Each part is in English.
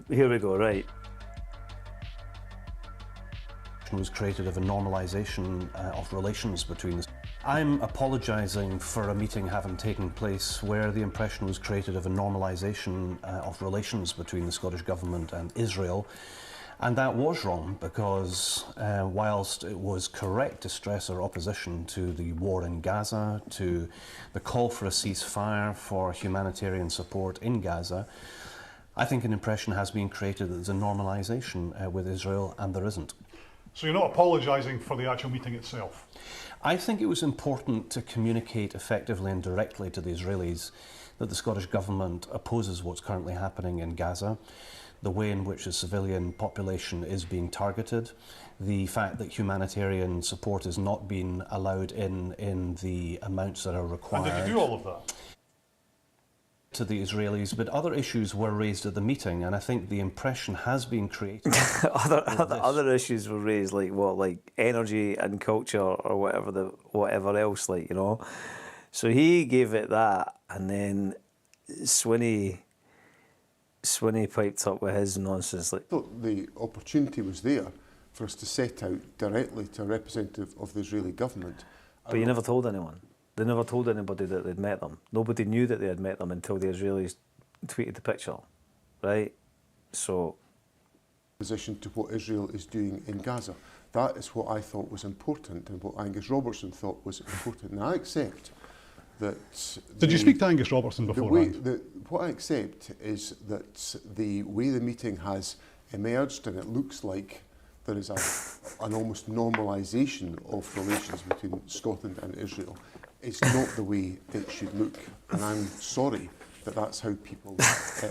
Here we go, right. Was created of a normalisation of relations between us. I'm apologising for a meeting having taken place where the impression was created of a normalisation of relations between the Scottish Government and Israel. And that was wrong because whilst it was correct to stress our opposition to the war in Gaza, to the call for a ceasefire, for humanitarian support in Gaza, I think an impression has been created that there's a normalisation with Israel, and there isn't. So you're not apologising for the actual meeting itself? I think it was important to communicate effectively and directly to the Israelis that the Scottish Government opposes what's currently happening in Gaza, the way in which the civilian population is being targeted, the fact that humanitarian support is not being allowed in the amounts that are required. And did you do all of that? To the Israelis, but other issues were raised at the meeting, and I think the impression has been created. other issues were raised, like what, like energy and culture or whatever else, like, you know. So he gave it that, and then Swinney piped up with his nonsense. Like, I thought the opportunity was there for us to set out directly to a representative of the Israeli government. But you never told anyone. They never told anybody that they'd met them. Nobody knew that they had met them until the Israelis tweeted the picture, right? So, position to what Israel is doing in Gaza. That is what I thought was important and what Angus Robertson thought was important. And I accept that... Did you speak to Angus Robertson beforehand? What I accept is that the way the meeting has emerged, and it looks like there is an almost normalisation of relations between Scotland and Israel, it's not the way it should look, and I'm sorry that that's how people,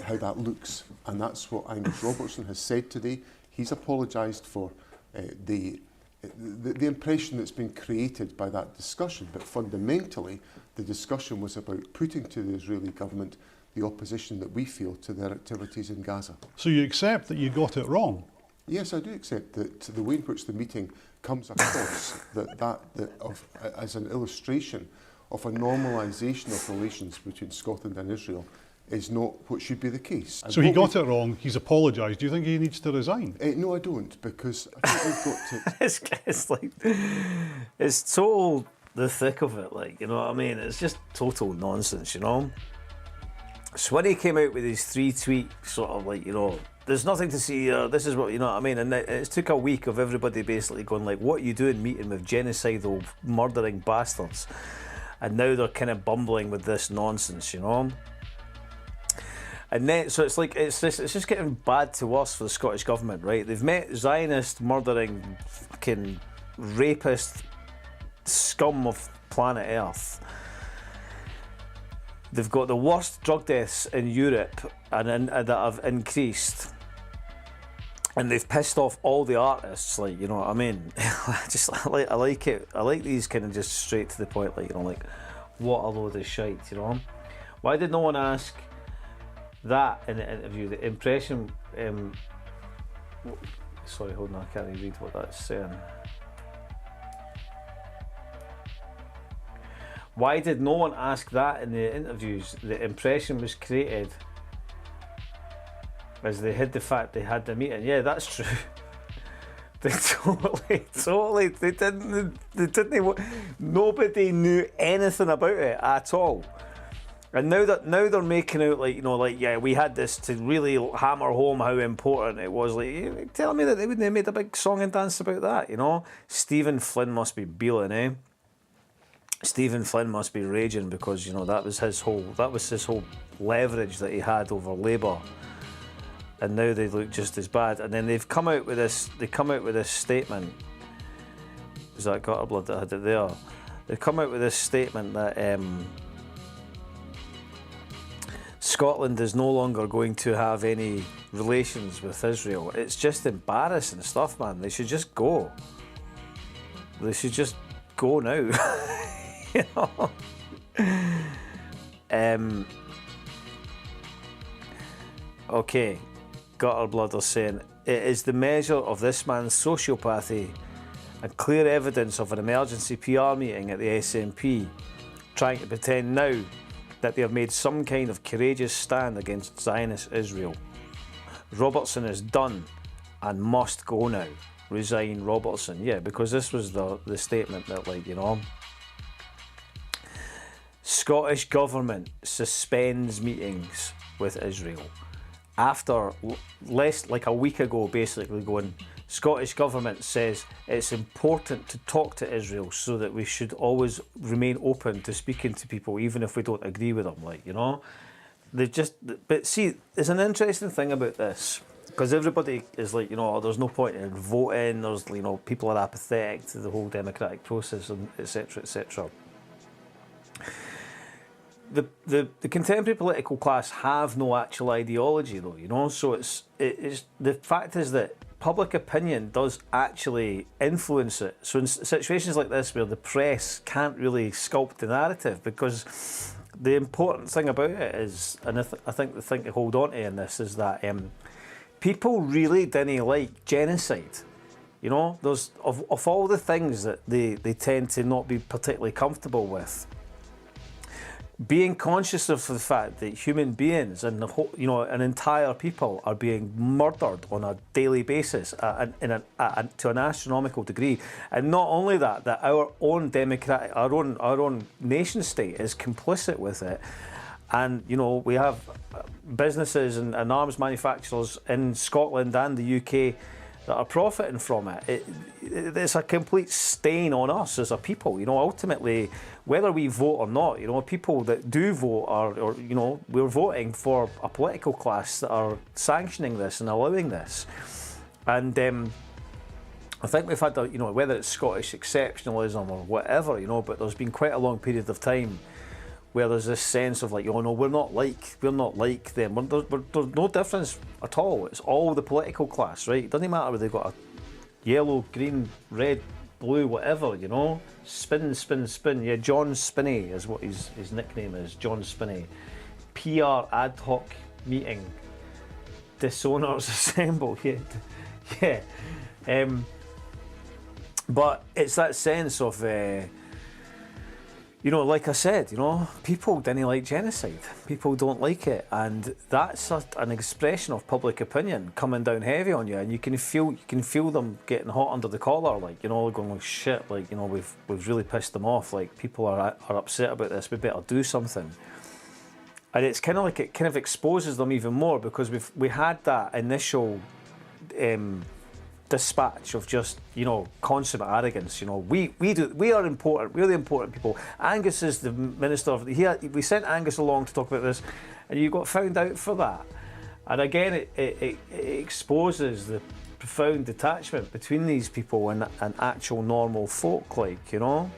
how that looks, and that's what Angus Robertson has said today. He's apologised for the impression that's been created by that discussion, but fundamentally the discussion was about putting to the Israeli government the opposition that we feel to their activities in Gaza. So you accept that you got it wrong? Yes, I do accept that the way in which the meeting comes across as an illustration of a normalisation of relations between Scotland and Israel is not what should be the case. So he got it wrong, he's apologised. Do you think he needs to resign? No, I don't, because I think we've got to... it's like, it's total the thick of it, like, you know what I mean? It's just total nonsense, you know? So when he came out with his 3-tweet sort of like, you know, there's nothing to see here, this is what, you know what I mean? And it took a week of everybody basically going like, what are you doing meeting with genocidal, murdering bastards? And now they're kind of bumbling with this nonsense, you know? And then, so it's like, it's just getting bad to worse for the Scottish Government, right? They've met Zionist, murdering, fucking rapist scum of planet Earth. They've got the worst drug deaths in Europe and that have increased. And they've pissed off all the artists, like, you know what I mean? I like it. I like these kind of just straight to the point, like, you know, like, what a load of shite, you know? Why did no one ask that in the interview? The impression, sorry, hold on, I can't even read what that's saying. Why did no one ask that in the interviews? The impression was created as they hid the fact they had the meeting. Yeah, that's true. They totally, they didn't, nobody knew anything about it at all. And now they're making out like, you know, like, yeah, we had this to really hammer home how important it was. Like, you tell me that they wouldn't have made a big song and dance about that, you know? Stephen Flynn must be beeling, eh? Stephen Flynn must be raging because, you know, that was his whole leverage that he had over Labour. And now they look just as bad. And then they've come out with this. They come out with this statement. Was that Gutterblood that had it there? They've come out with this statement that Scotland is no longer going to have any relations with Israel. It's just embarrassing stuff, man. They should just go. They should just go now. You know. Okay. Gutterblood are saying, it is the measure of this man's sociopathy and clear evidence of an emergency PR meeting at the SNP trying to pretend now that they have made some kind of courageous stand against Zionist Israel. Robertson is done and must go now. Resign Robertson. Yeah, because this was the statement that, like, you know, Scottish government suspends meetings with Israel. After less like a week ago, basically going, Scottish government says it's important to talk to Israel so that we should always remain open to speaking to people, even if we don't agree with them, like, you know. They just, but see, there's an interesting thing about this, because everybody is like, you know, there's no point in voting, there's, you know, people are apathetic to the whole democratic process, and etc., etc. The contemporary political class have no actual ideology, though, you know. So it's the fact is that public opinion does actually influence it. So in situations like this, where the press can't really sculpt the narrative, because the important thing about it is, and I think the thing to hold on to in this is that people really didn't like genocide. You know, there's of all the things that they tend to not be particularly comfortable with. Being conscious of the fact that human beings and the whole, you know, an entire people are being murdered on a daily basis to an astronomical degree, and not only that, that our own our own nation state is complicit with it, and you know, we have businesses and arms manufacturers in Scotland and the UK that are profiting from it. It's a complete stain on us as a people. You know, ultimately, whether we vote or not, you know, people that do vote or you know, we're voting for a political class that are sanctioning this and allowing this. And I think we've had, you know, whether it's Scottish exceptionalism or whatever, you know, but there's been quite a long period of time where there's this sense of like, oh no, we're not like them. There's no difference at all. It's all the political class, right? It doesn't matter whether they've got a yellow, green, red, blue, whatever, you know. Spin, spin, spin. Yeah, John Spinney is what his nickname is, John Spinney. PR ad hoc meeting. Disowners assemble. Yeah. But it's that sense of you know, like I said, you know, people didn't like genocide. People don't like it, and that's an expression of public opinion coming down heavy on you, and you can feel them getting hot under the collar, like, you know, going like, shit, like, you know, we've really pissed them off. Like, people are upset about this. We better do something. And it's kind of like it kind of exposes them even more, because we had that initial dispatch of just, you know, consummate arrogance. You know, we are important. We're the important people. Angus is the minister of we sent Angus along to talk about this, and you got found out for that. And again, it exposes the profound detachment between these people and actual normal folk, like, you know.